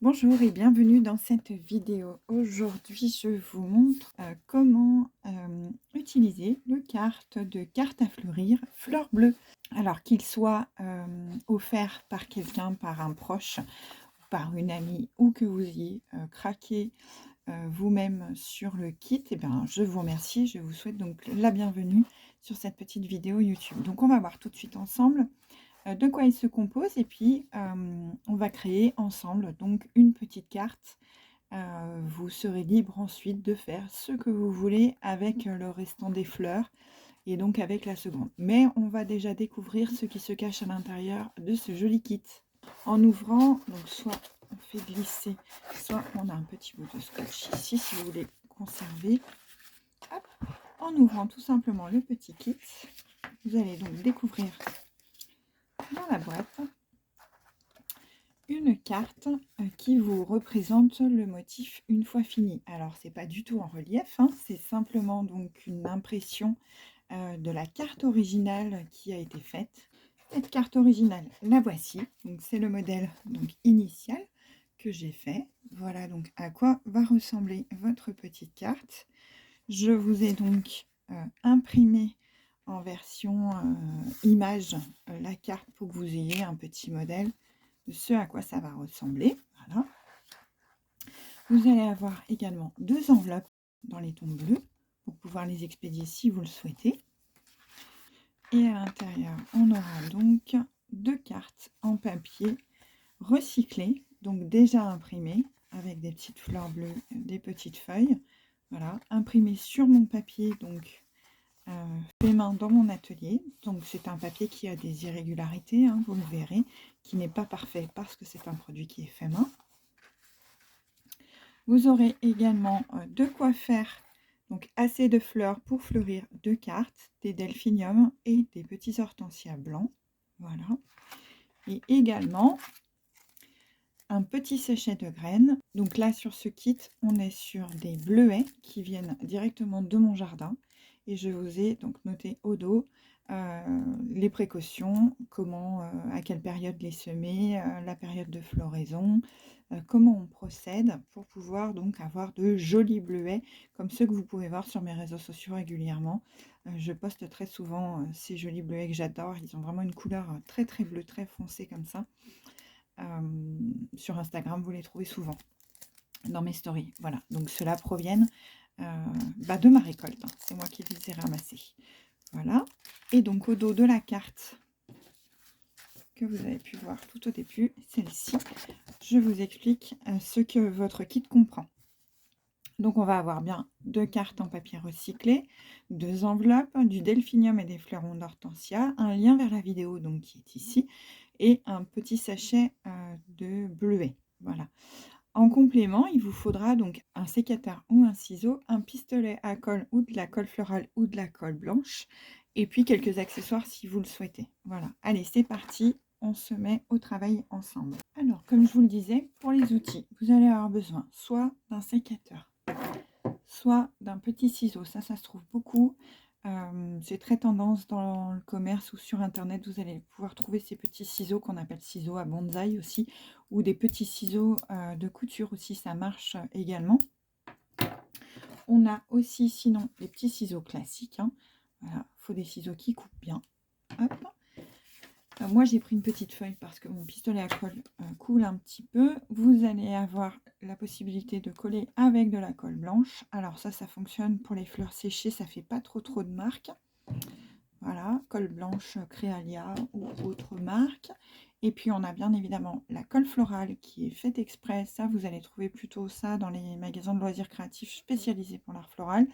Bonjour et bienvenue dans cette vidéo. Aujourd'hui, je vous montre comment utiliser le carte à fleurir fleur bleue. Alors qu'il soit offert par quelqu'un, par un proche, par une amie ou que vous ayez craqué vous-même sur le kit, eh bien, je vous remercie. Je vous souhaite donc la bienvenue sur cette petite vidéo YouTube. Donc on va voir tout de suite ensemble de quoi il se compose et puis on va créer ensemble donc une petite carte. Vous serez libre ensuite de faire ce que vous voulez avec le restant des fleurs et donc avec la seconde. Mais on va déjà découvrir ce qui se cache à l'intérieur de ce joli kit. En ouvrant, donc soit on fait glisser, soit on a un petit bout de scotch ici si vous voulez conserver. Hop. En ouvrant tout simplement le petit kit, vous allez donc découvrir dans la boîte une carte qui vous représente le motif une fois fini. Alors c'est pas du tout en relief, hein, c'est simplement donc une impression de la carte originale qui a été faite. Cette carte originale, la voici. Donc c'est le modèle donc initial que j'ai fait. Voilà donc à quoi va ressembler votre petite carte. Je vous ai donc imprimé en version image la carte pour que vous ayez un petit modèle de ce à quoi ça va ressembler. Voilà. Vous allez avoir également deux enveloppes dans les tons bleus pour pouvoir les expédier si vous le souhaitez. Et à l'intérieur, on aura donc deux cartes en papier recyclé, donc déjà imprimées avec des petites fleurs bleues, des petites feuilles. Voilà, imprimées sur mon papier, donc fait main dans mon atelier. Donc c'est un papier qui a des irrégularités, hein, vous le verrez, qui n'est pas parfait parce que c'est un produit qui est fait main. Vous aurez également de quoi faire donc assez de fleurs pour fleurir deux cartes, des delphiniums et des petits hortensias blancs. Voilà. Et également un petit sachet de graines. Donc là sur ce kit, on est sur des bleuets qui viennent directement de mon jardin. Et je vous ai donc noté au dos les précautions, comment, à quelle période les semer, la période de floraison, comment on procède pour pouvoir donc avoir de jolis bleuets comme ceux que vous pouvez voir sur mes réseaux sociaux régulièrement. Je poste très souvent ces jolis bleuets que j'adore. Ils ont vraiment une couleur très très bleue, très foncée comme ça. Sur Instagram, vous les trouvez souvent dans mes stories. Voilà, donc ceux-là proviennent de ma récolte. Hein. C'est moi qui les ai ramassés. Voilà, et donc au dos de la carte que vous avez pu voir tout au début, celle-ci, je vous explique ce que votre kit comprend. Donc on va avoir bien deux cartes en papier recyclé, deux enveloppes, du delphinium et des fleurons d'hortensia, un lien vers la vidéo donc qui est ici, et un petit sachet de bleuet. Voilà. En complément, il vous faudra donc un sécateur ou un ciseau, un pistolet à colle ou de la colle florale ou de la colle blanche, et puis quelques accessoires si vous le souhaitez. Voilà, allez, c'est parti, on se met au travail ensemble. Alors, comme je vous le disais, pour les outils, vous allez avoir besoin soit d'un sécateur, soit d'un petit ciseau. Ça se trouve beaucoup. C'est très tendance dans le commerce ou sur internet. Vous allez pouvoir trouver ces petits ciseaux qu'on appelle ciseaux à bonsaï aussi, ou des petits ciseaux de couture aussi, ça marche également. On a aussi sinon les petits ciseaux classiques. Hein. Voilà, il faut des ciseaux qui coupent bien. Hop. Moi j'ai pris une petite feuille parce que mon pistolet à colle coule un petit peu. Vous allez avoir la possibilité de coller avec de la colle blanche. Alors ça fonctionne pour les fleurs séchées, ça fait pas trop de marques. Voilà, colle blanche Créalia ou autre marque. Et puis on a bien évidemment la colle florale qui est faite exprès. Ça, vous allez trouver plutôt ça dans les magasins de loisirs créatifs spécialisés pour l'art floral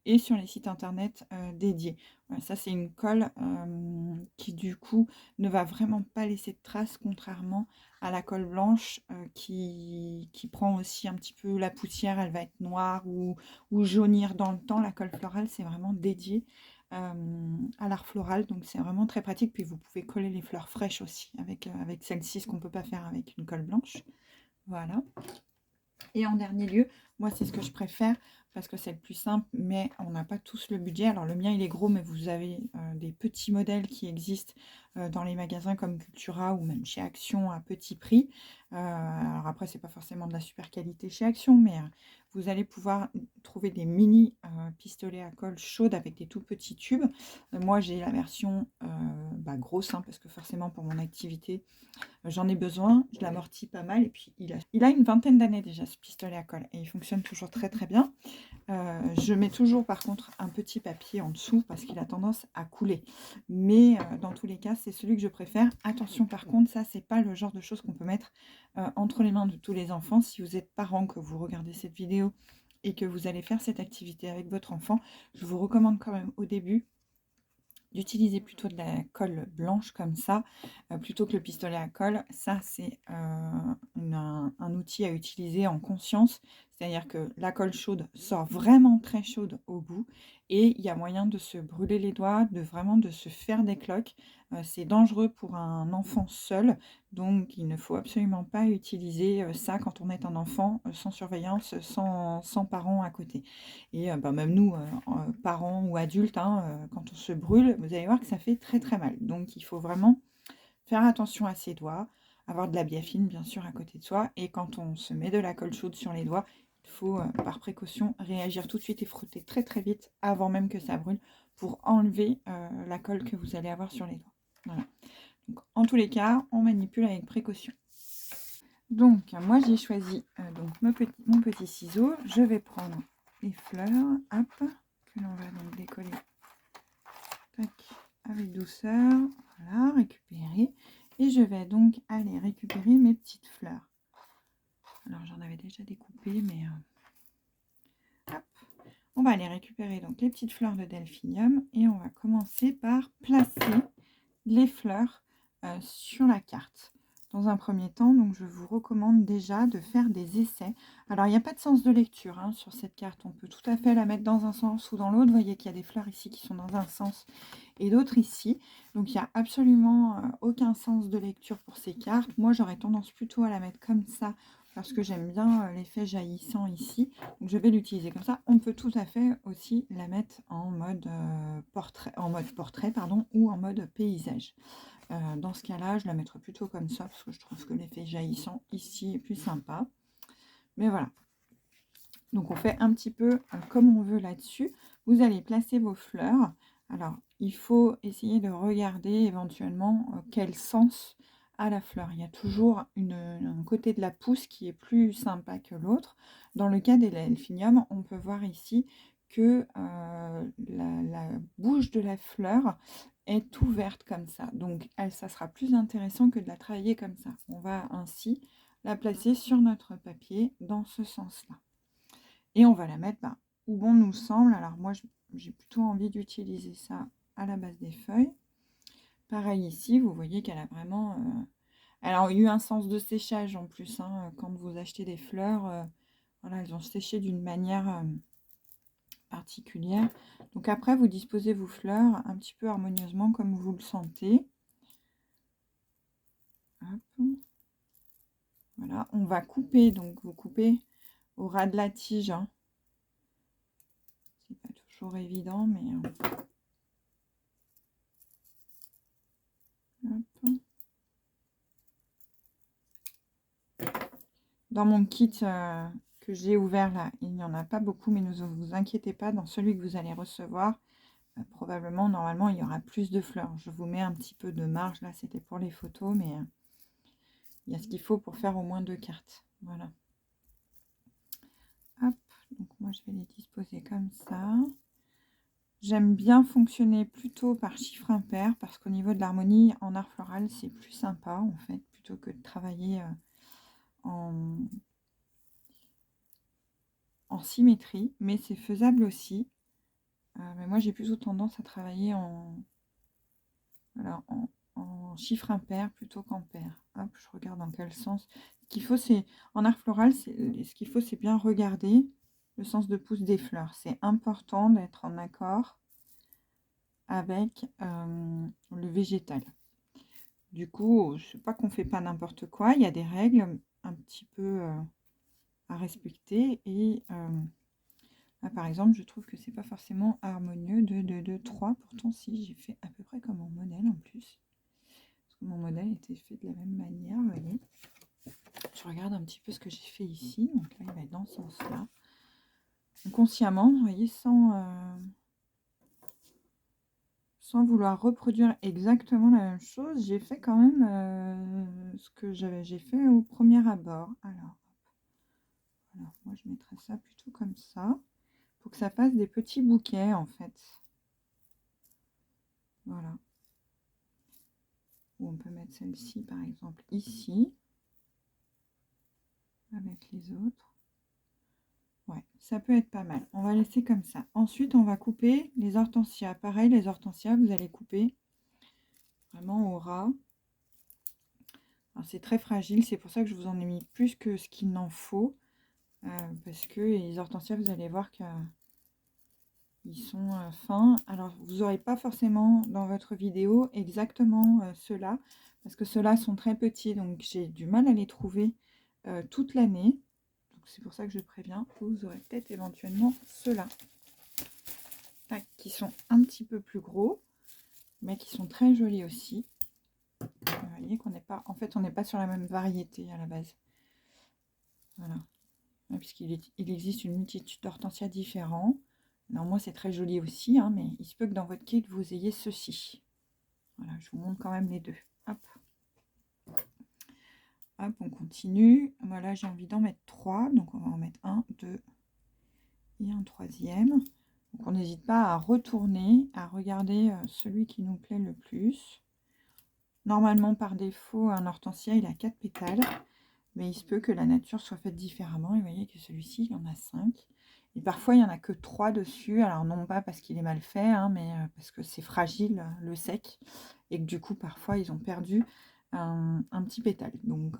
et sur les sites internet dédiés. Voilà, ça, c'est une colle qui du coup ne va vraiment pas laisser de traces, contrairement à la colle blanche qui prend aussi un petit peu la poussière. Elle va être noire ou jaunir dans le temps. La colle florale, c'est vraiment dédié à l'art floral, donc c'est vraiment très pratique. Puis vous pouvez coller les fleurs fraîches aussi avec celle-ci, ce qu'on peut pas faire avec une colle blanche. Voilà. Et en dernier lieu, Moi, c'est ce que je préfère parce que c'est le plus simple, mais on n'a pas tous le budget. Alors, le mien, il est gros, mais vous avez des petits modèles qui existent dans les magasins comme Cultura ou même chez Action à petit prix. Alors après, c'est pas forcément de la super qualité chez Action, mais vous allez pouvoir trouver des mini pistolets à colle chaude avec des tout petits tubes. Moi, j'ai la version grosse, hein, parce que forcément, pour mon activité, j'en ai besoin, je l'amortis pas mal et puis il a une vingtaine d'années déjà ce pistolet à colle et il fonctionne toujours très très bien. Je mets toujours par contre un petit papier en dessous parce qu'il a tendance à couler. Mais dans tous les cas, c'est celui que je préfère. Attention par contre, ça c'est pas le genre de choses qu'on peut mettre entre les mains de tous les enfants. Si vous êtes parent, que vous regardez cette vidéo et que vous allez faire cette activité avec votre enfant, je vous recommande quand même au début d'utiliser plutôt de la colle blanche comme ça, plutôt que le pistolet à colle. Ça, c'est un outil à utiliser en conscience. C'est-à-dire que la colle chaude sort vraiment très chaude au bout et il y a moyen de se brûler les doigts, de se faire des cloques. C'est dangereux pour un enfant seul, donc il ne faut absolument pas utiliser ça quand on est un enfant sans surveillance, sans parents à côté. Et même nous, parents ou adultes, hein, quand on se brûle, vous allez voir que ça fait très très mal. Donc il faut vraiment faire attention à ses doigts, avoir de la biafine bien sûr à côté de soi. Et quand on se met de la colle chaude sur les doigts, il faut par précaution réagir tout de suite et frotter très très vite avant même que ça brûle pour enlever la colle que vous allez avoir sur les doigts. Voilà. Donc, en tous les cas, on manipule avec précaution. Donc moi j'ai choisi mon petit ciseau. Je vais prendre les fleurs, hop, que l'on va donc décoller, tac, avec douceur, voilà, récupérer. Et je vais donc aller récupérer mes petites fleurs. Alors j'en avais déjà découpé, mais hop, on va aller récupérer donc les petites fleurs de delphinium et on va commencer par placer les fleurs sur la carte. Dans un premier temps, donc je vous recommande déjà de faire des essais. Alors, il n'y a pas de sens de lecture hein, sur cette carte. On peut tout à fait la mettre dans un sens ou dans l'autre. Vous voyez qu'il y a des fleurs ici qui sont dans un sens et d'autres ici. Donc, il n'y a absolument aucun sens de lecture pour ces cartes. Moi, j'aurais tendance plutôt à la mettre comme ça parce que j'aime bien l'effet jaillissant ici. Donc, je vais l'utiliser comme ça. On peut tout à fait aussi la mettre en mode portrait pardon, ou en mode paysage. Dans ce cas-là, je la mettrai plutôt comme ça parce que je trouve que l'effet jaillissant ici est plus sympa. Mais voilà. Donc, on fait un petit peu comme on veut là-dessus. Vous allez placer vos fleurs. Alors, il faut essayer de regarder éventuellement quel sens a la fleur. Il y a toujours un côté de la pousse qui est plus sympa que l'autre. Dans le cas des delphiniums, on peut voir ici que la bouche de la fleur est ouverte comme ça. Donc, ça sera plus intéressant que de la travailler comme ça. On va ainsi la placer sur notre papier dans ce sens-là. Et on va la mettre où bon nous semble. Alors, moi, j'ai plutôt envie d'utiliser ça à la base des feuilles. Pareil ici, vous voyez qu'elle a vraiment... elle a eu un sens de séchage en plus. Hein, quand vous achetez des fleurs, voilà, elles ont séché d'une manière... particulière. Donc après, vous disposez vos fleurs un petit peu harmonieusement comme vous le sentez. Hop. Voilà, on va couper, donc vous coupez au ras de la tige. Hein. C'est pas toujours évident, mais... Hop. Dans mon kit que j'ai ouvert là, il n'y en a pas beaucoup, mais ne vous inquiétez pas, dans celui que vous allez recevoir, probablement, normalement, il y aura plus de fleurs. Je vous mets un petit peu de marge, là, c'était pour les photos, mais il y a ce qu'il faut pour faire au moins 2 cartes. Voilà. Hop, donc moi, je vais les disposer comme ça. J'aime bien fonctionner plutôt par chiffre impair, parce qu'au niveau de l'harmonie, en art floral, c'est plus sympa, en fait, plutôt que de travailler en symétrie, mais c'est faisable aussi. Mais moi, j'ai plutôt tendance à travailler voilà, en chiffre impair plutôt qu'en pair. Hop, je regarde dans quel sens. Ce qu'il faut, c'est en art floral, ce qu'il faut, c'est bien regarder le sens de pouce des fleurs. C'est important d'être en accord avec le végétal. Du coup, je sais pas qu'on fait pas n'importe quoi. Il y a des règles un petit peu à respecter. Et là, par exemple, je trouve que c'est pas forcément harmonieux de 3. Pourtant, si, j'ai fait à peu près comme mon modèle en plus. Parce que mon modèle était fait de la même manière, vous voyez. Je regarde un petit peu ce que j'ai fait ici. Donc là, il va être dans ce sens-là. Consciemment, vous voyez, sans vouloir reproduire exactement la même chose, j'ai fait quand même ce que j'ai fait au premier abord. Alors, moi, je mettrais ça plutôt comme ça, pour que ça fasse des petits bouquets, en fait. Voilà. Ou on peut mettre celle-ci, par exemple, ici, avec les autres. Ouais, ça peut être pas mal. On va laisser comme ça. Ensuite, on va couper les hortensias. Pareil, les hortensias, vous allez couper vraiment au ras. C'est très fragile, c'est pour ça que je vous en ai mis plus que ce qu'il n'en faut. Parce que les hortensias, vous allez voir qu'ils sont fins. Alors, vous n'aurez pas forcément dans votre vidéo exactement ceux-là. Parce que ceux-là sont très petits, donc j'ai du mal à les trouver toute l'année. C'est pour ça que je préviens, vous aurez peut-être éventuellement ceux-là qui sont un petit peu plus gros, mais qui sont très jolis aussi. Vous voyez qu'on n'est pas, en fait, on n'est pas sur la même variété à la base. Voilà, puisqu'il existe une multitude d'hortensias différents. Alors moi, c'est très joli aussi, hein, mais il se peut que dans votre kit, vous ayez ceci. Voilà, je vous montre quand même les deux. Hop. Hop, on continue. Voilà, j'ai envie d'en mettre 3. Donc, on va en mettre 1, 2 et un troisième. Donc, on n'hésite pas à retourner, à regarder celui qui nous plaît le plus. Normalement, par défaut, un hortensia, il a 4 pétales. Mais il se peut que la nature soit faite différemment. Et vous voyez que celui-ci, il en a 5. Et parfois, il n'y en a que 3 dessus. Alors, non pas parce qu'il est mal fait, hein, mais parce que c'est fragile, le sec. Et que du coup, parfois, ils ont perdu un petit pétale. Donc,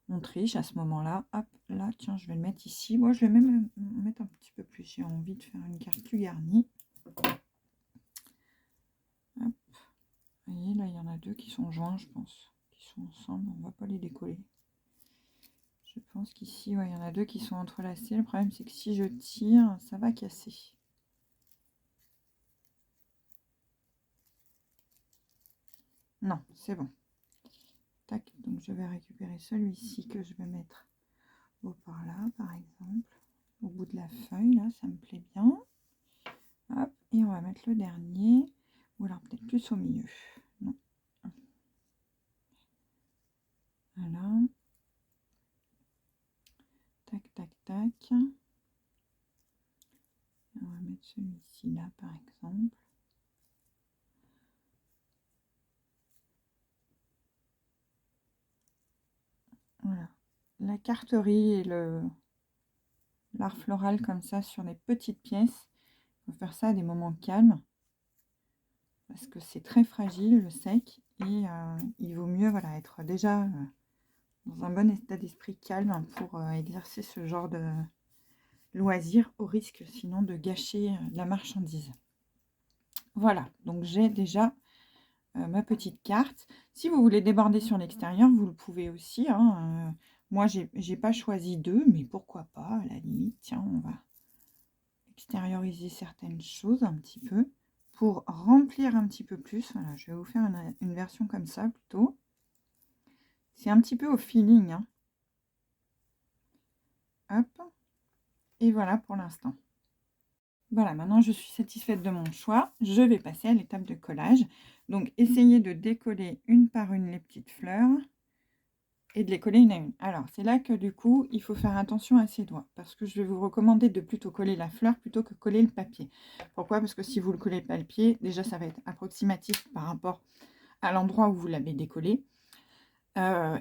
on triche à ce moment-là. Hop, là, tiens, je vais le mettre ici. Moi, je vais même mettre un petit peu plus. J'ai envie de faire une carte plus garnie. Hop. Vous voyez, là, il y en a 2 qui sont joints, je pense. Qui sont ensemble. On ne va pas les décoller. Je pense qu'ici, ouais, il y en a 2 qui sont entrelacés. Le problème, c'est que si je tire, ça va casser. Non, c'est bon. Tac, donc je vais récupérer celui-ci que je vais mettre au par là, par exemple. Au bout de la feuille, là, ça me plaît bien. Hop, et on va mettre le dernier. Ou alors peut-être plus au milieu. Non. Voilà. Tac, tac, tac. On va mettre celui-ci là, par exemple. Voilà. La carterie et l'art floral comme ça sur les petites pièces. Il faut faire ça à des moments calmes. Parce que c'est très fragile, le sec. Et il vaut mieux voilà, être déjà dans un bon état d'esprit calme pour exercer ce genre de loisir, au risque sinon de gâcher la marchandise. Voilà, donc j'ai déjà ma petite carte. Si vous voulez déborder sur l'extérieur, vous le pouvez aussi. Hein. Moi, j'ai pas choisi 2, mais pourquoi pas, à la limite. Tiens, on va extérioriser certaines choses un petit peu pour remplir un petit peu plus. Voilà, je vais vous faire une version comme ça plutôt. C'est un petit peu au feeling. Hein. Hop. Et voilà pour l'instant. Voilà, maintenant je suis satisfaite de mon choix. Je vais passer à l'étape de collage. Donc, essayez de décoller une par une les petites fleurs et de les coller une à une. Alors, c'est là que du coup, il faut faire attention à ses doigts parce que je vais vous recommander de plutôt coller la fleur plutôt que coller le papier. Pourquoi? Parce que si vous le collez le papier, déjà ça va être approximatif par rapport à l'endroit où vous l'avez décollé.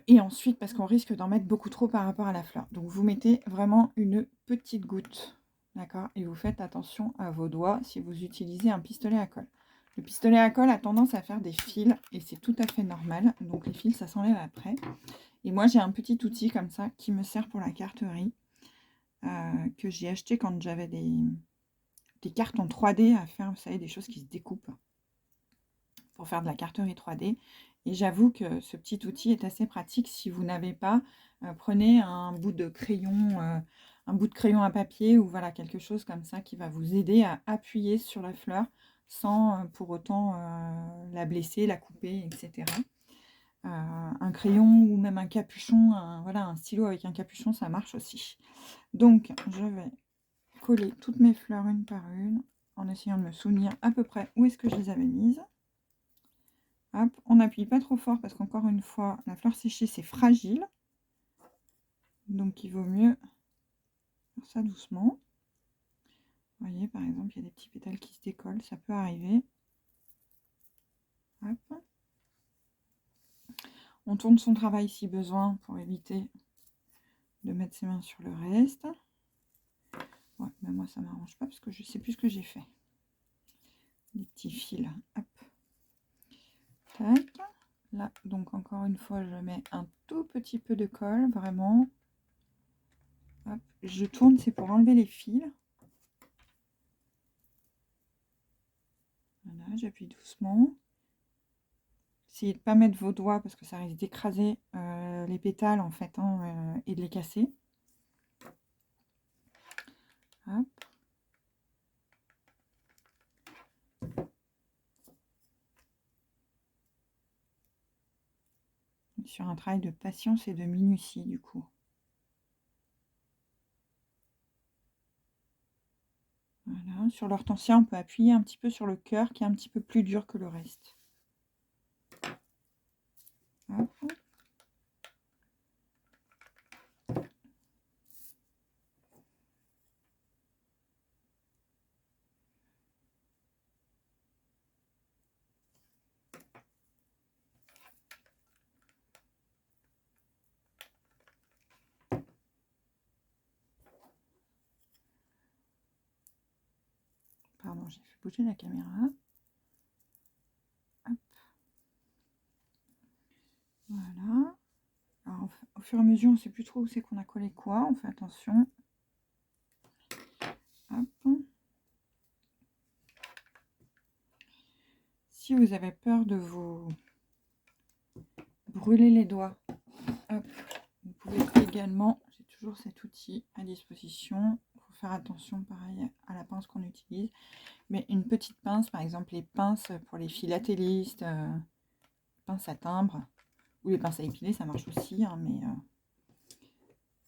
Et ensuite, parce qu'on risque d'en mettre beaucoup trop par rapport à la fleur. Donc, vous mettez vraiment une petite goutte. D'accord? Et vous faites attention à vos doigts si vous utilisez un pistolet à colle. Le pistolet à colle a tendance à faire des fils et c'est tout à fait normal. Donc, les fils, ça s'enlève après. Et moi, j'ai un petit outil comme ça qui me sert pour la carterie que j'ai acheté quand j'avais des cartes en 3D à faire, vous savez, des choses qui se découpent pour faire de la carterie 3D. Et j'avoue que ce petit outil est assez pratique si vous n'avez pas. Prenez un bout de crayon à papier ou voilà, quelque chose comme ça qui va vous aider à appuyer sur la fleur sans pour autant la blesser, la couper, etc. Un crayon ou même un capuchon, voilà, un stylo avec un capuchon, ça marche aussi. Donc, je vais coller toutes mes fleurs une par une en essayant de me souvenir à peu près où est-ce que je les avais mises. Hop, on n'appuie pas trop fort parce qu'encore une fois, la fleur séchée, c'est fragile. Donc, il vaut mieux faire ça doucement. Vous voyez, par exemple, il y a des petits pétales qui se décollent, ça peut arriver. Hop. On tourne son travail si besoin pour éviter de mettre ses mains sur le reste. Ouais, mais moi, ça ne m'arrange pas parce que je ne sais plus ce que j'ai fait. Des petits fils. Hop. Tac. Là, donc encore une fois, je mets un tout petit peu de colle, vraiment. Hop. Je tourne, c'est pour enlever les fils. Voilà, j'appuie doucement. Essayez de ne pas mettre vos doigts parce que ça risque d'écraser les pétales en fait et de les casser. Hop. Sur un travail de patience et de minutie du coup. Voilà. Sur l'hortensia, on peut appuyer un petit peu sur le cœur qui est un petit peu plus dur que le reste. Hop. Pardon, j'ai fait bouger la caméra. Hop. Voilà. Alors, au fur et à mesure, on ne sait plus trop où c'est qu'on a collé quoi. On fait attention. Hop. Si vous avez peur de vous brûler les doigts, hop, vous pouvez également, j'ai toujours cet outil à disposition. Il faut faire attention, pareil, à la pince qu'on utilise. Mais une petite pince, par exemple les pinces pour les philatélistes, pinces à timbre, ou les pinces à épiler, ça marche aussi, hein, mais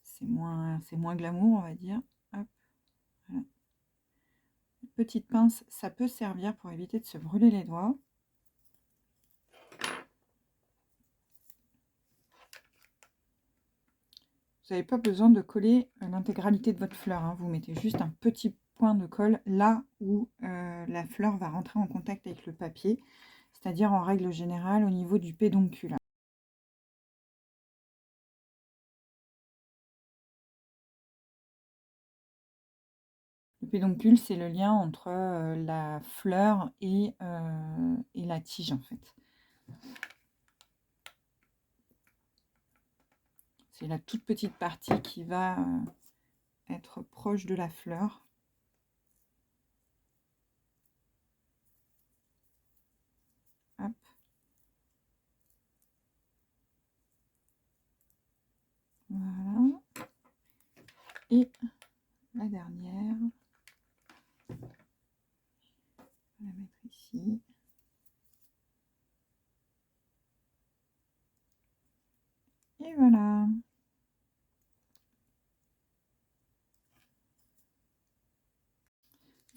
c'est moins glamour, on va dire. Hop, voilà. Une petite pince, ça peut servir pour éviter de se brûler les doigts. Vous n'avez pas besoin de coller l'intégralité de votre fleur, hein. Vous mettez juste un petit point de colle là où la fleur va rentrer en contact avec le papier, c'est-à-dire en règle générale au niveau du pédoncule. Le pédoncule, c'est le lien entre la fleur et la tige en fait. C'est la toute petite partie qui va être proche de la fleur. Hop. Voilà. Et la dernière, on va la mettre ici. Et voilà.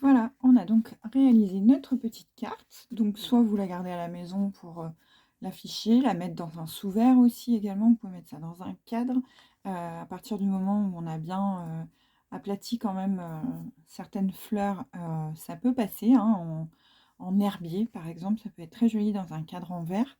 Voilà, on a donc réalisé notre petite carte. Donc soit vous la gardez à la maison pour l'afficher, la mettre dans un sous-verre aussi également. Vous pouvez mettre ça dans un cadre. À partir du moment où on a bien aplati quand même certaines fleurs, ça peut passer, hein, en herbier par exemple. Ça peut être très joli dans un cadre en verre.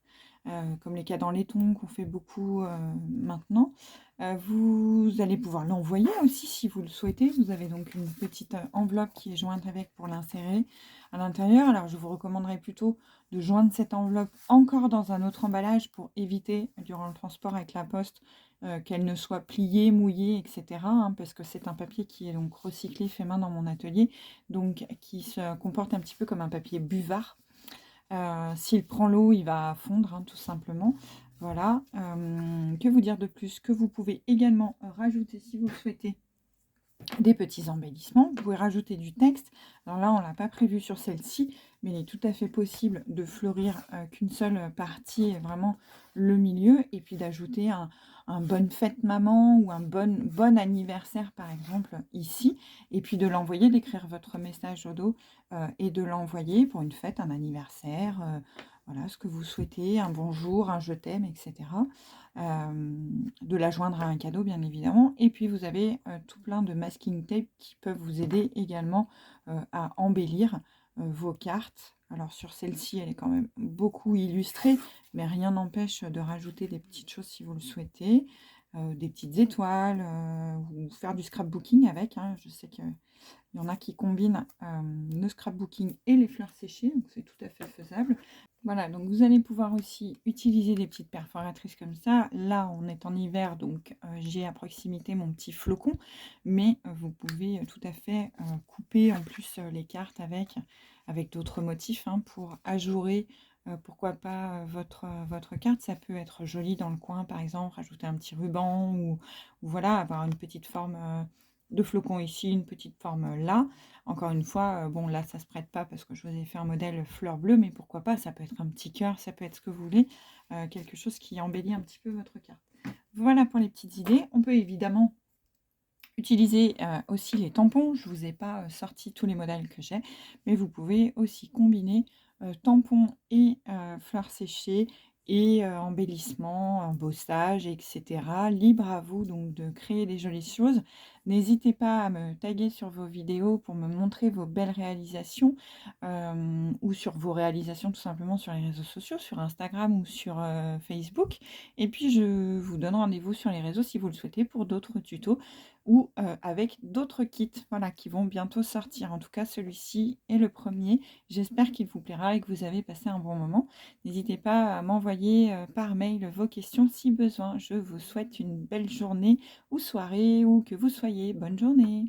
Comme les cadres en laiton qu'on fait beaucoup maintenant. Vous allez pouvoir l'envoyer aussi si vous le souhaitez. Vous avez donc une petite enveloppe qui est jointe avec pour l'insérer à l'intérieur. Alors je vous recommanderais plutôt de joindre cette enveloppe encore dans un autre emballage pour éviter durant le transport avec la poste qu'elle ne soit pliée, mouillée, etc. hein, parce que c'est un papier qui est donc recyclé, fait main dans mon atelier, donc qui se comporte un petit peu comme un papier buvard. S'il prend l'eau, il va fondre, hein, tout simplement. Voilà. Que vous dire de plus? Que vous pouvez également rajouter, si vous le souhaitez, des petits embellissements. Vous pouvez rajouter du texte. Alors là, on ne l'a pas prévu sur celle-ci, mais il est tout à fait possible de fleurir qu'une seule partie, vraiment le milieu, et puis d'ajouter un bonne fête maman ou un bon anniversaire, par exemple, ici, et puis de l'envoyer, d'écrire votre message au dos et de l'envoyer pour une fête, un anniversaire, voilà, ce que vous souhaitez, un bonjour, un je t'aime, etc. De la joindre à un cadeau, bien évidemment. Et puis, vous avez tout plein de masking tape qui peuvent vous aider également à embellir vos cartes. Alors, sur celle-ci, elle est quand même beaucoup illustrée, mais rien n'empêche de rajouter des petites choses si vous le souhaitez. Des petites étoiles, ou faire du scrapbooking avec, hein. Je sais qu'il y en a qui combinent le scrapbooking et les fleurs séchées, donc c'est tout à fait faisable. Voilà, donc vous allez pouvoir aussi utiliser des petites perforatrices comme ça. Là, on est en hiver, donc j'ai à proximité mon petit flocon, mais vous pouvez tout à fait couper en plus les cartes avec d'autres motifs, hein, pour ajourer, pourquoi pas, votre carte. Ça peut être joli dans le coin, par exemple, rajouter un petit ruban ou voilà, avoir une petite forme de flocon ici, une petite forme là. Encore une fois, bon là ça se prête pas parce que je vous ai fait un modèle fleur bleue, mais pourquoi pas, ça peut être un petit cœur, ça peut être ce que vous voulez, quelque chose qui embellit un petit peu votre carte. Voilà pour les petites idées. On peut évidemment utiliser aussi les tampons. Je vous ai pas sorti tous les modèles que j'ai, mais vous pouvez aussi combiner tampons et fleurs séchées et embellissement, embossage, etc. Libre à vous donc de créer des jolies choses. N'hésitez pas à me taguer sur vos vidéos pour me montrer vos belles réalisations, ou sur vos réalisations tout simplement sur les réseaux sociaux, sur Instagram ou sur Facebook. Et puis je vous donne rendez-vous sur les réseaux si vous le souhaitez pour d'autres tutos ou avec d'autres kits, voilà, qui vont bientôt sortir. En tout cas, celui-ci est le premier. J'espère qu'il vous plaira et que vous avez passé un bon moment. N'hésitez pas à m'envoyer par mail vos questions si besoin. Je vous souhaite une belle journée ou soirée, où que vous soyez. Bonne journée!